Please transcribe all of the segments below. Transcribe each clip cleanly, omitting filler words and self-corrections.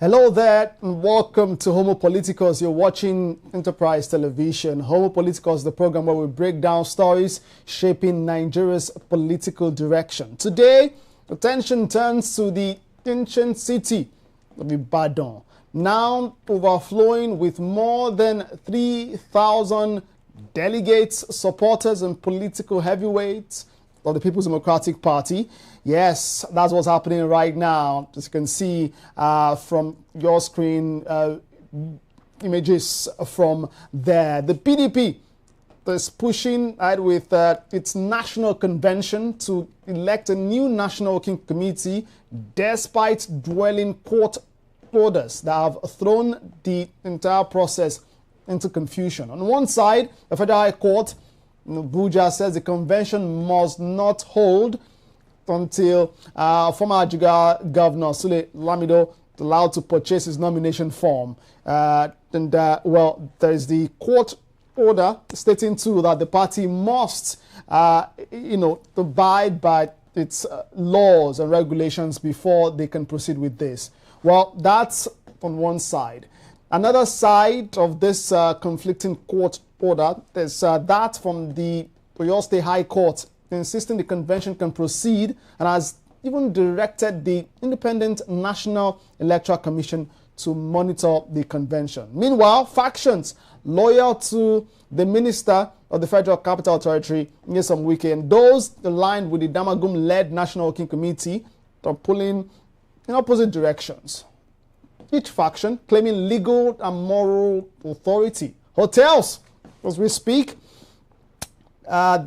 Hello there and welcome to Homo Politicals. You're watching Enterprise Television. Homo Politicals, the program where we break down stories shaping Nigeria's political direction. Today, attention turns to the ancient city of Ibadan, now overflowing with more than 3,000 delegates, supporters and political heavyweights of the People's Democratic Party. Yes, that's what's happening right now. As you can see from your screen, images from there. The PDP is pushing ahead with its national convention to elect a new national working committee despite dueling court orders that have thrown the entire process into confusion. On one side, the Federal High Court in Abuja says the convention must not hold until former Jigawa Governor Sule Lamido is allowed to purchase his nomination form. Well, there is the court order stating too that the party must, abide by its laws and regulations before they can proceed with this. Well, that's on one side. Another side of this conflicting court order is that from the Oyo State High Court, insisting the convention can proceed and has even directed the Independent National Electoral Commission to monitor the convention. Meanwhile, factions loyal to the Minister of the Federal Capital Territory, Nyesom Wike, and those aligned with the Damagum-led National Working Committee are pulling in opposite directions. Each faction claiming legal and moral authority. Hotels, as we speak,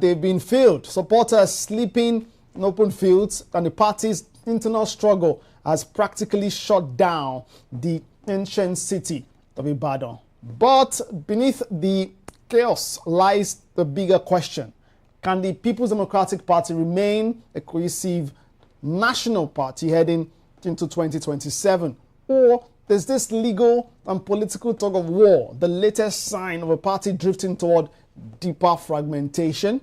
they've been filled. Supporters sleeping in open fields, and the party's internal struggle has practically shut down the ancient city of Ibadan. But beneath the chaos lies the bigger question. Can the People's Democratic Party remain a cohesive national party heading into 2027? Or is this legal and political tug of war the latest sign of a party drifting toward deeper fragmentation?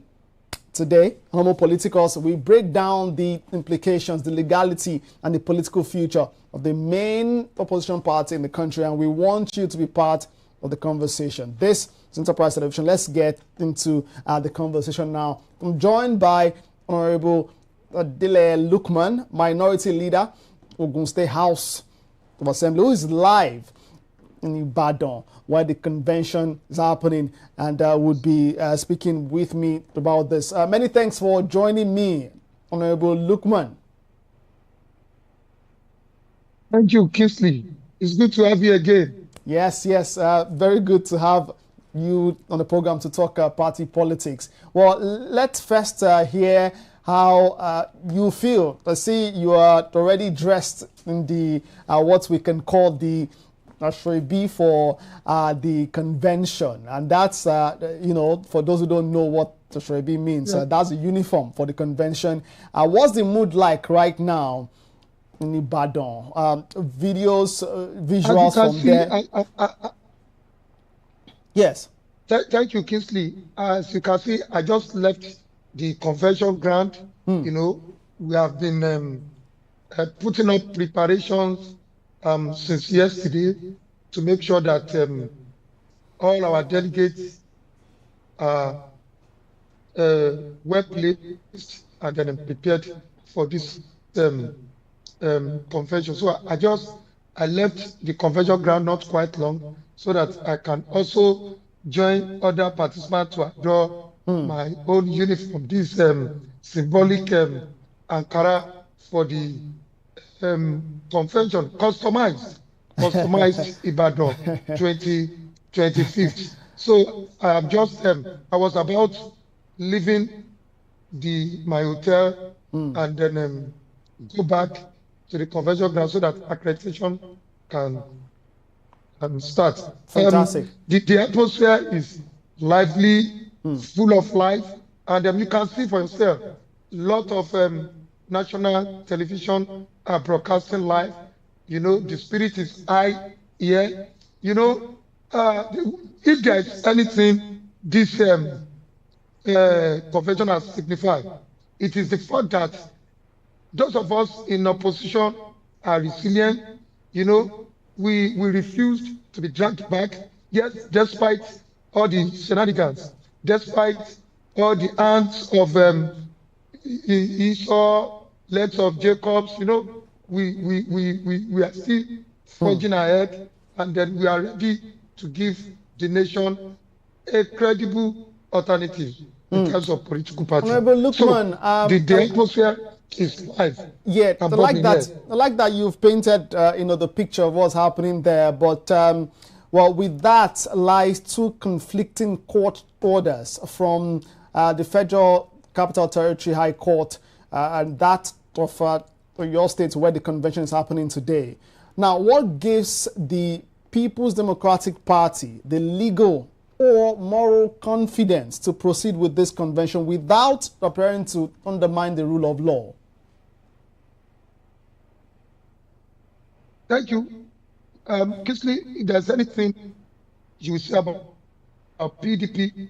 Today, Homo Politicals, we break down the implications, the legality, and the political future of the main opposition party in the country, and we want you to be part of the conversation. This is Enterprise Television. Let's get into the conversation now. I'm joined by Honorable Delegates Lukman, Minority Leader, Oyo State House of Assembly, who is live in Ibadan, where the convention is happening, and would be speaking with me about this. Many thanks for joining me, Honorable Lukman. Thank you, Kingsley. It's good to have you again. Yes, very good to have you on the program to talk party politics. Well, let's first hear how you feel. I see you are already dressed in the what we can call the Ashrabi for the convention, and that's for those who don't know what Ashrabi means, that's a uniform for the convention. What's the mood like right now in Ibadan? Visuals from there. Yes. Thank you, Kingsley. As you can see, I just left the convention ground. We have been putting up preparations since yesterday to make sure that all our delegates are well placed and then prepared for this convention. So I left the convention ground not quite long so that I can also join other participants to draw my own uniform, this symbolic Ankara for the convention, customized Ibadan 2025. So I am just I was about leaving my hotel and then go back to the convention ground so that accreditation can start. Fantastic. The atmosphere is lively, full of life, and you can see for yourself a lot of national television are broadcasting live. The spirit is high here. If there is anything this convention has signified, it is the fact that those of us in opposition are resilient. we refused to be dragged back. Yes, despite all the shenanigans, despite all the hands of Esau, legs of Jacobs, you know, we are still forging ahead, and then we are ready to give the nation a credible alternative in terms of political party. Honorable Lukman, so the atmosphere is fine. Yeah, I like that you've painted you know, the picture of what's happening there. But well, with that lies two conflicting court orders from the Federal Capital Territory High Court and that of Oyo State, where the convention is happening today. Now, what gives the People's Democratic Party the legal or moral confidence to proceed with this convention without appearing to undermine the rule of law? Thank you. Kingsley, if there's anything you say about PDP,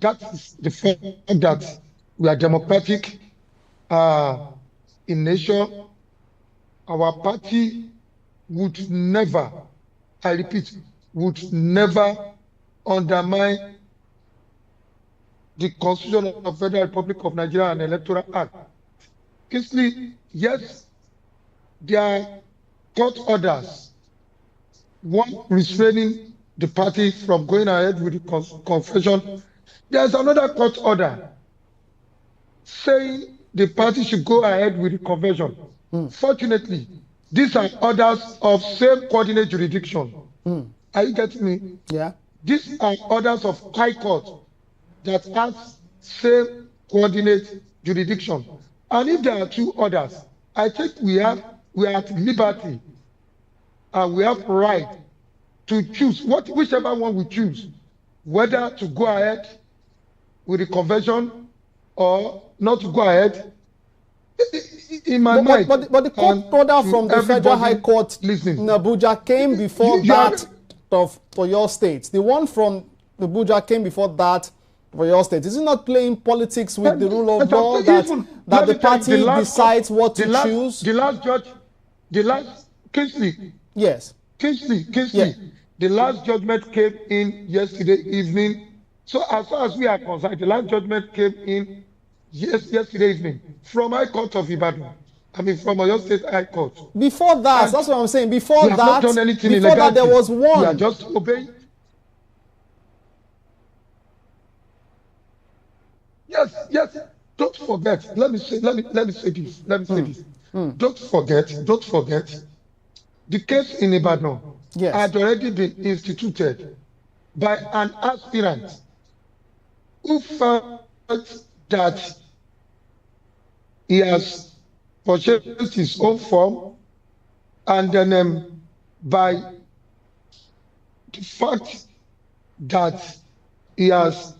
that is the fact that we are democratic in nature. Our party would never, I repeat, would never undermine the Constitution of the Federal Republic of Nigeria and Electoral Act. Kingsley, yes, there are court orders, one restraining the party from going ahead with the confession. There's another court order saying the party should go ahead with the convention. Fortunately, these are orders of same coordinate jurisdiction. Are you getting me? Yeah. These are orders of High Court that has same coordinate jurisdiction. And if there are two orders, I think we are at liberty and we have right to choose whichever one we choose, whether to go ahead with the convention or not to go ahead. In my mind, but the court order from the Federal High Court in Abuja came before that of Oyo State. The one from Abuja came before that for your state. Is it not playing politics with the rule of law that the party decides what to choose? The last Kingsley. Yes. Kingsley. Yeah. The last judgment came in yesterday evening. So as far as we are concerned, the last judgment came in yesterday evening from High Court of Ibadan. I mean, from Oyo State High Court. Before that, that's what I'm saying. Before that, there was one. We are just obeying. Yes. Don't forget. Let me say this. Don't forget. The case in Ibadan had already been instituted by an aspirant who felt that he has purchased his own form, and then by the fact that he has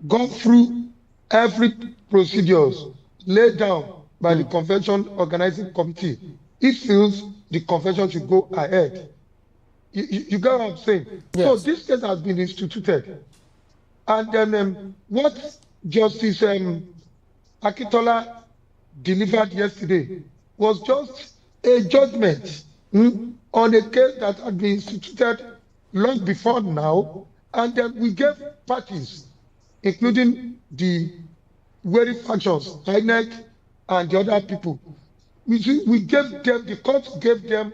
gone through every procedures laid down by the convention organizing committee, he feels the convention should go ahead. You get what I'm saying? Yes. So this case has been instituted. And then what Justice Akitola delivered yesterday was just a judgment on a case that had been instituted long before now. And then we gave parties, including the very factions, INEC and the other people, we gave them, the court gave them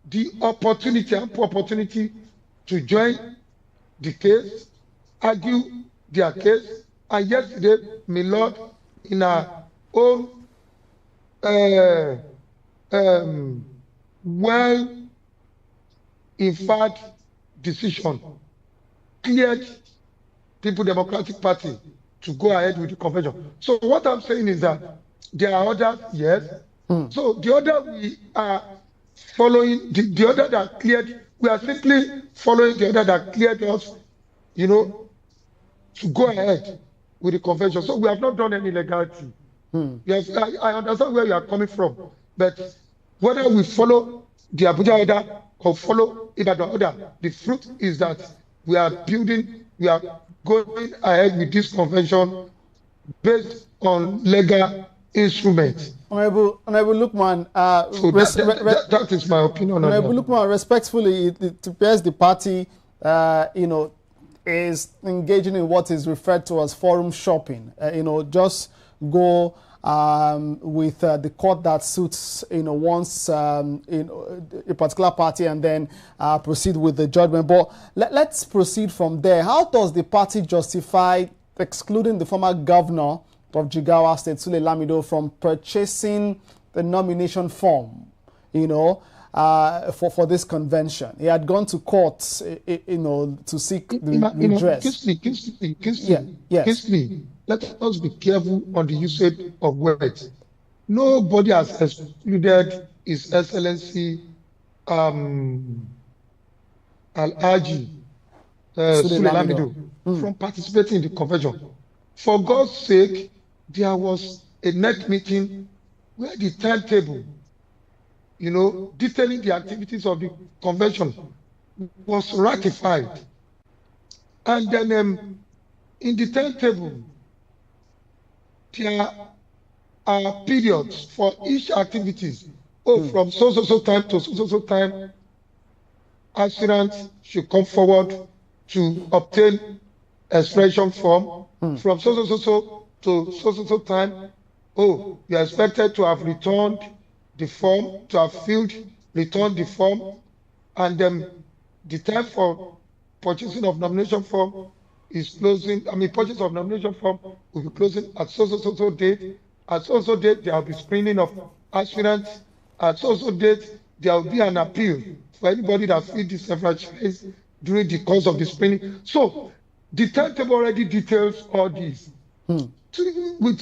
the ample opportunity to join the case, argue their case, and yesterday, my Lord, in our own well-inferred decision, cleared People Democratic Party to go ahead with the convention. So what I'm saying is that there are others, yes. So the order we are following, the order that cleared, we are simply following the order that cleared us, to go ahead with the convention. So we have not done any legality. Yes, I understand where you are coming from, but whether we follow the Abuja order or follow Ibadan order, the truth is that we are going ahead with this convention based on legal instrument. Honorable Lukman, So that is my opinion on that. Honorable Lukman, respectfully, it appears the party, is engaging in what is referred to as forum shopping. Just go with the court that suits, once a particular party, and then proceed with the judgment. But let's proceed from there. How does the party justify excluding the former governor of Jigawa State, Sule Lamido, from purchasing the nomination form, for this convention? He had gone to court, to seek the redress. Kingsley, let us be careful on the usage of words. Nobody has excluded His Excellency Al-Haji Sule Lamido from participating in the convention. For God's sake, there was a NEC meeting where the timetable, detailing the activities of the convention was ratified. And then in the timetable, there are periods for each activities. From so time to so time, aspirants should come forward to obtain expression form. From so to so time, you are expected to have returned the form, to have returned the form, and the time for purchasing of nomination form is closing. Purchase of nomination form will be closing at so date. At so date, there will be screening of aspirants. At so date, there will be an appeal for anybody that feels disenfranchised during the course of the screening. So the timetable already details all these. With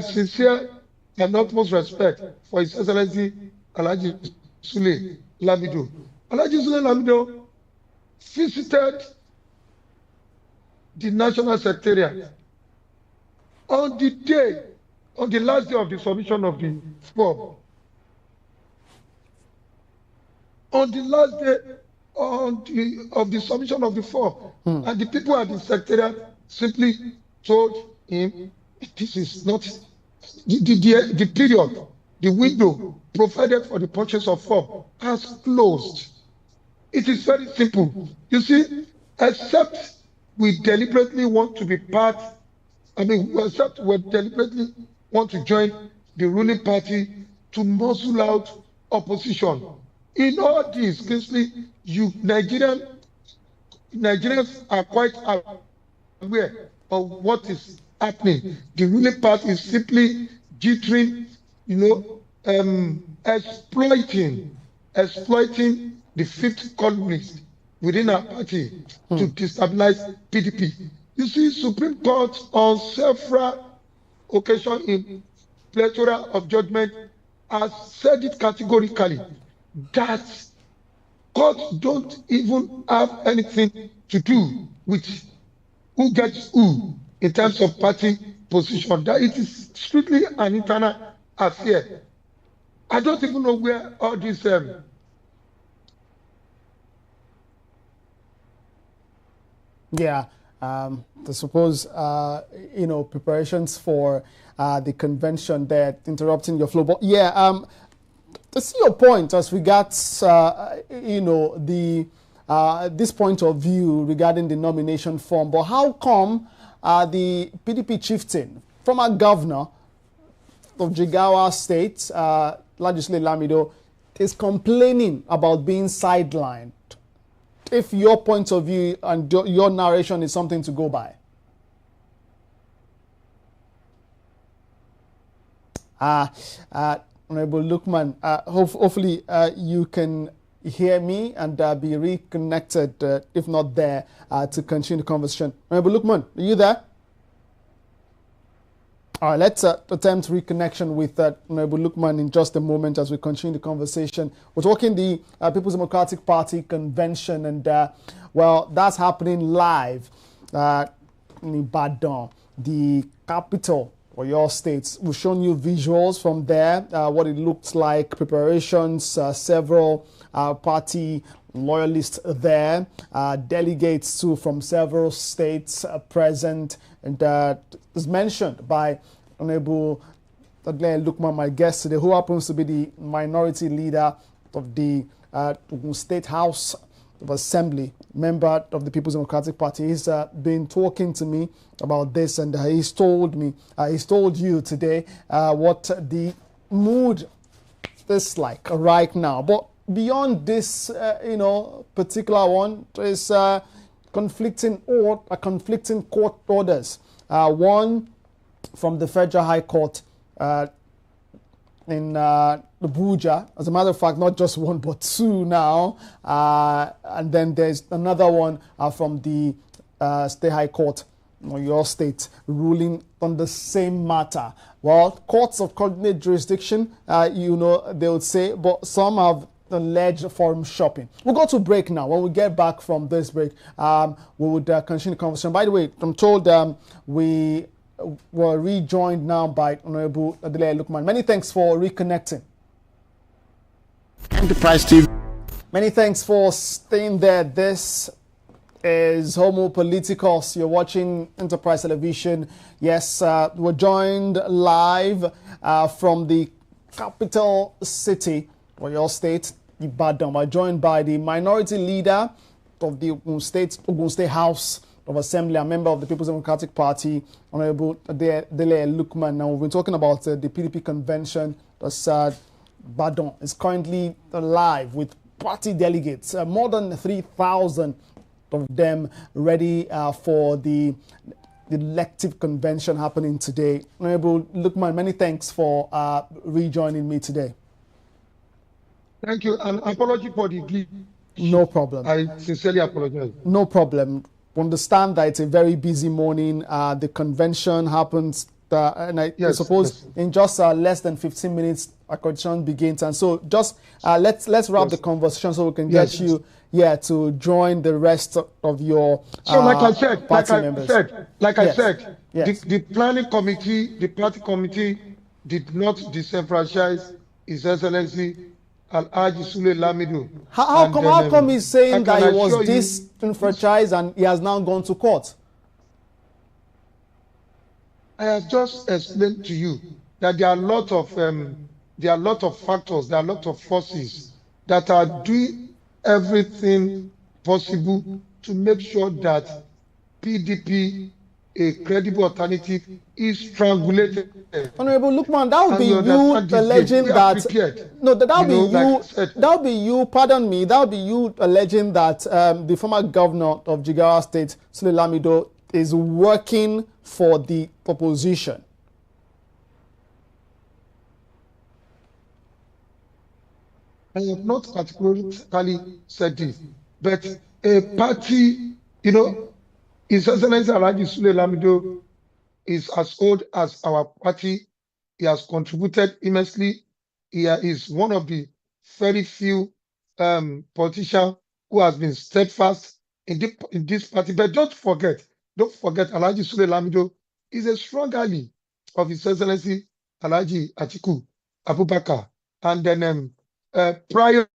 sincere and utmost respect for His Excellency Alhaji Sule Lamido. Alhaji Sule Lamido visited the National Secretariat on the last day of the submission of the form. On the last day of the submission of the form, and the people at the Secretariat simply told him, this is not the period, the window provided for the purchase of form has closed. It is very simple. You see, except we deliberately want to be except we deliberately want to join the ruling party to muscle out opposition. In all this, Kingsley, Nigerians are quite aware of what is happening. The ruling party is simply jittering, exploiting the fifth columnist within our party to destabilize PDP. You see, Supreme Court on several occasions in plethora of judgment has said it categorically that courts don't even have anything to do with who gets who in terms of party position, that it is strictly an internal affair. I don't even know where all this I suppose preparations for the convention there, interrupting your flow. But to see your point as regards this point of view regarding the nomination form. But how come the PDP chieftain, former governor of Jigawa State, Sule Lamido, is complaining about being sidelined? If your point of view and your narration is something to go by. Honorable Lukman, hopefully you can hear me and be reconnected, if not there, to continue the conversation. Honorable Lukman, are you there? All right, let's attempt reconnection with Honorable Lukman in just a moment as we continue the conversation. We're talking the People's Democratic Party convention, and that's happening live in Ibadan, the capital for your states. We've shown you visuals from there, what it looks like, preparations, several party loyalists there, delegates too from several states present, and as mentioned by Honorable Adelaide Lukman, my guest today, who happens to be the minority leader of the Oyo State House of Assembly, member of the People's Democratic Party. He's been talking to me about this, and he's told you today what the mood is like right now. But beyond this, particular one, is conflicting court orders. One from the Federal High Court in Abuja. As a matter of fact, not just one, but two now. And then there's another one from the State High Court, Oyo State, ruling on the same matter. Well, courts of coordinate jurisdiction, they would say, but some have alleged forum shopping. We'll go to break now. When we get back from this break, we would continue the conversation. By the way, I'm told we were rejoined now by Honorable Adelaide Lukman. Many thanks for reconnecting. Enterprise TV. Many thanks for staying there. This is Homo Politicus. You're watching Enterprise Television. Yes, we're joined live from the capital city, Oyo State, Ibadan. We're joined by the minority leader of the Oyo State House of Assembly, a member of the People's Democratic Party, Honorable Adelaide Lukman. Now, we've been talking about the PDP convention that's Ibadan is currently live with party delegates, more than 3,000 of them ready for the elective convention happening today. Honorable Lukman, many thanks for rejoining me today. Thank you, and apology for the glitch. No problem. I sincerely apologize. No problem. Understand that it's a very busy morning. The convention happens, and I suppose in just less than 15 minutes, our convention begins. And so, just let's wrap the conversation so we can get you, to join the rest of your party members. I said, the planning committee, the party committee, did not disenfranchise His Excellency Alhaji Sule Lamido. How come he's saying that he was disenfranchised and he has now gone to court? I have just explained to you that there are a lot of factors, there are a lot of forces that are doing everything possible to make sure that PDP, a credible alternative, is strangulated. Honorable Lukman, that would be you alleging that. No, that would be you. Pardon me. That would be you alleging that the former governor of Jigawa State, Sule Lamido, is working for the opposition. I have not particularly said this, but a party, His Excellency Alhaji Sule Lamido is as old as our party. He has contributed immensely. He is one of the very few politicians who has been steadfast in this party. But don't forget, Alhaji Sule Lamido is a strong ally of His Excellency Alhaji Atiku Abubakar. And then prior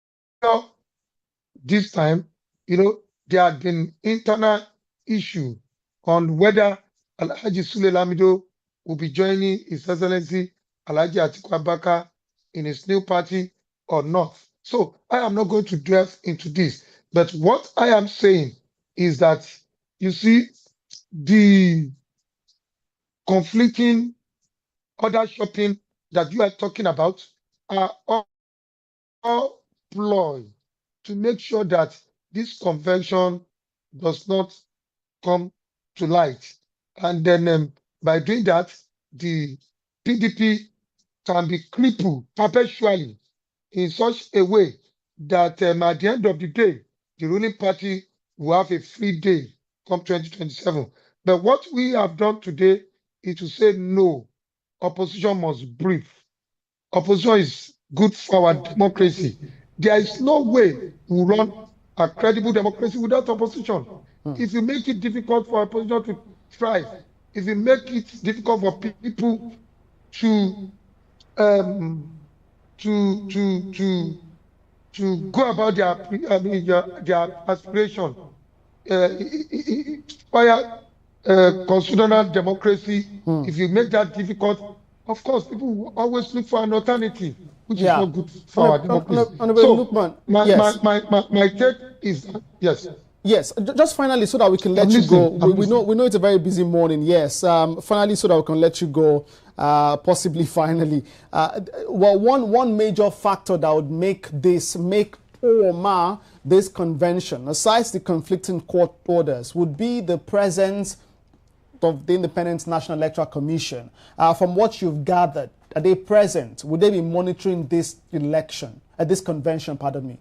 this time, there had been internal issue on whether Alhaji Sule Lamido will be joining His Excellency Alhaji Atiku Abubakar in his new party or not. So I am not going to delve into this. But what I am saying is that, you see, the conflicting order shopping that you are talking about are all ploy to make sure that this convention does not come to light. And then by doing that, the PDP can be crippled perpetually in such a way that at the end of the day, the ruling party will have a free day come 2027. But what we have done today is to say no, opposition must breathe. Opposition is good for our democracy. There is no way we run a credible democracy without opposition. If you make it difficult for opposition to thrive, if you make it difficult for people to go about their aspiration, constitutional democracy, if you make that difficult, of course, people will always look for an alternative, which is Yeah. not good for our democracy. Honorable Lukman, yes. My take is, yes. Yes, just finally, so that we can let you go. We know it's a very busy morning. Yes, finally, so that we can let you go. Possibly, finally. Well, one major factor that would make or mar this convention, aside the conflicting court orders, would be the presence of the Independent National Electoral Commission. From what you've gathered, are they present? Would they be monitoring this election, this convention? Pardon me.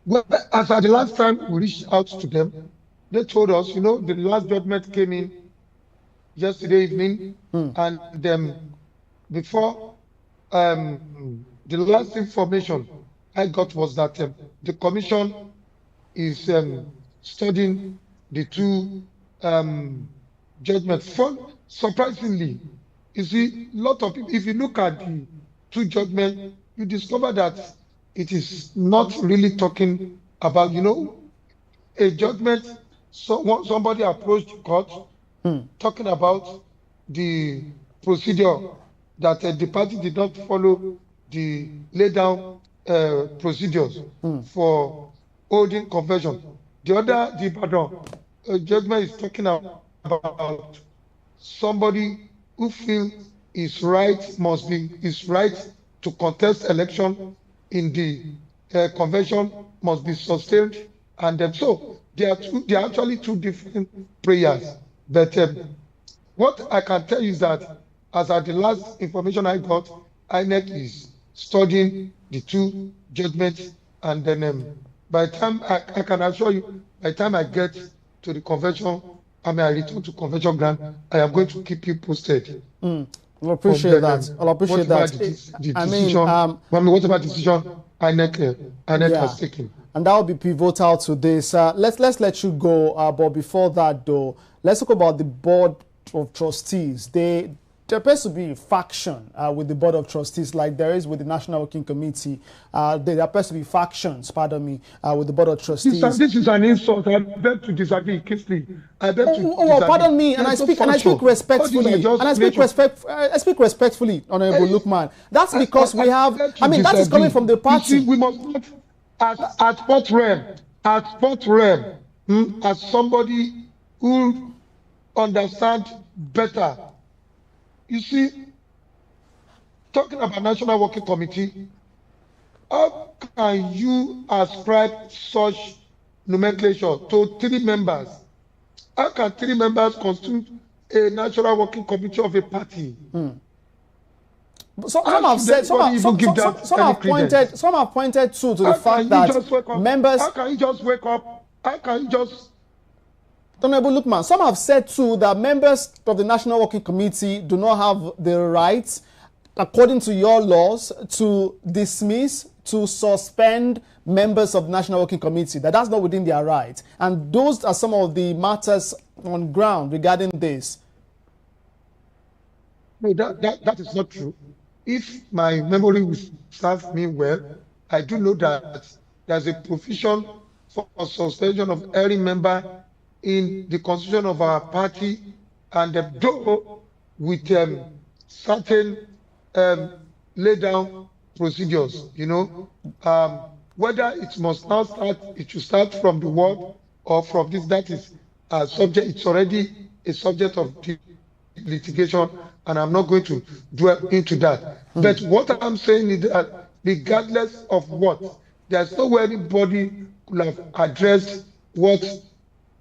Well, as at the last time we reached out to them, they told us, the last judgment came in yesterday evening, and before the last information I got was that the commission is studying the two judgments. Surprisingly, you see, a lot of people, if you look at the two judgments, you discover that it is not really talking about, a judgment. Somebody approached the court talking about the procedure that the party did not follow the laid down procedures for holding convention. The Ibadan judgment is talking about somebody who feels his right to contest election in the convention must be sustained, and so they are actually two different prayers. But what I can tell you is that, as at the last information I got, INEC is studying the two judgments, and then by the time I can assure you, by the time I get to the convention, I return to convention ground, I am going to keep you posted. I'll appreciate that. I'll appreciate that. Whatever decision INEC has taken. And that will be pivotal to this. Let's let you go. But before that, though, let's talk about the Board of Trustees. There appears to be a faction with the Board of Trustees, like there is with the National Working Committee. There appears to be factions, pardon me, with the Board of Trustees. This is an insult. I beg to disagree, Kingsley. I beg to disagree. Pardon me, and I speak respectfully. I speak respectfully, Honorable Lukman. That's because we have. That is coming from the party. You see, we must not, at fourth realm, as somebody who understands better. You see, talking about National Working Committee, how can you ascribe such nomenclature to 3 members? How can 3 members constitute a National Working Committee of a party? Some have pointed to the fact that members. How can you just wake up? How can you just? Honorable Lukman, some have said too that members of the National Working Committee do not have the right, according to your laws, to dismiss, to suspend members of the National Working Committee. That's not within their right. And those are some of the matters on ground regarding this. No, that is not true. If my memory will serve me well, I do know that there's a provision for suspension of every member in the constitution of our party, and though with certain laid down procedures, whether it must now start, it should start from the word or from this, that is subject. It's already a subject of litigation, and I'm not going to dwell into that. But what I'm saying is that regardless of what, there's no way anybody could have addressed what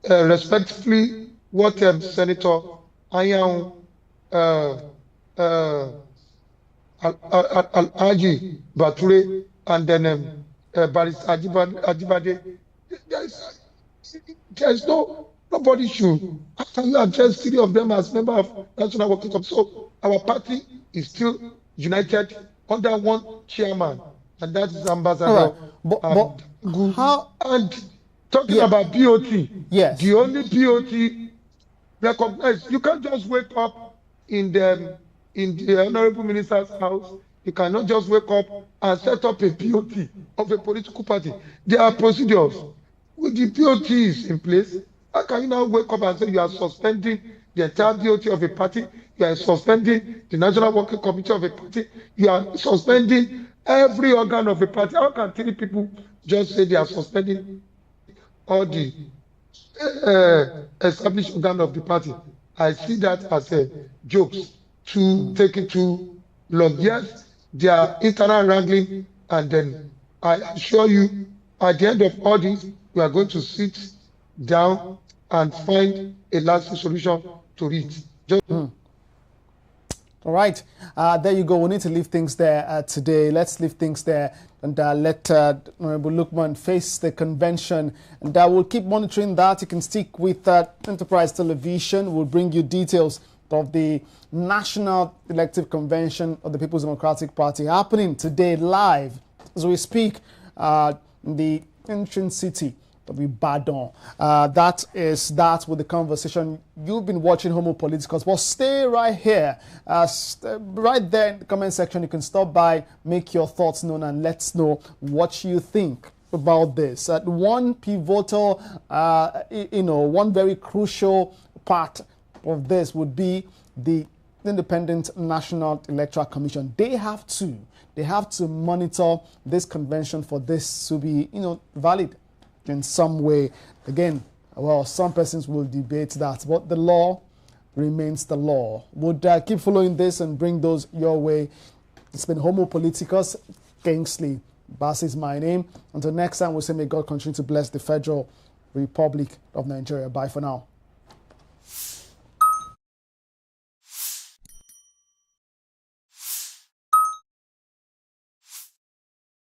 respectfully what Senator Ayaun Alhaji Bature and then Barrister Ajibade. There's nobody should. How can you address 3 of them as member of National Working Committee? So our party is still united under one chairman, and that is Ambassador. And talking about BOT, yes, the only BOT recognized. You can't just wake up in the Honorable Minister's house. You cannot just wake up and set up a BOT of a political party. There are procedures. With the BOT is in place, how can you now wake up and say you are suspending the entire BOT of a party? you are suspending the National Working Committee of a party, you are suspending every organ of a party. How can 3 people just say they are suspending all the established organ of the party? I see that as a jokes to take it too long. Yes, they are internal wrangling, and then I assure you, at the end of all this, we are going to sit down and find a lasting solution to it. All right, there you go. We need to leave things there today. Let's leave things there and let Honorable Lukman face the convention. And we'll keep monitoring that. You can stick with Enterprise Television. We'll bring you details of the National Elective Convention of the People's Democratic Party happening today live as we speak in the ancient city of Ibadan. That is that with the conversation. You've been watching Homo Politicus. Well, stay right here. Right there in the comment section, you can stop by, make your thoughts known, and let's know what you think about this. One pivotal, one very crucial part of this would be the Independent National Electoral Commission. They have to monitor this convention for this to be, valid in some way. Again, well, some persons will debate that, but the law remains the law. Would keep following this and bring those your way. It's been Homo Politicus. Kingsley Bass is my name. Until next time, we'll say may God continue to bless the Federal Republic of Nigeria. Bye for now.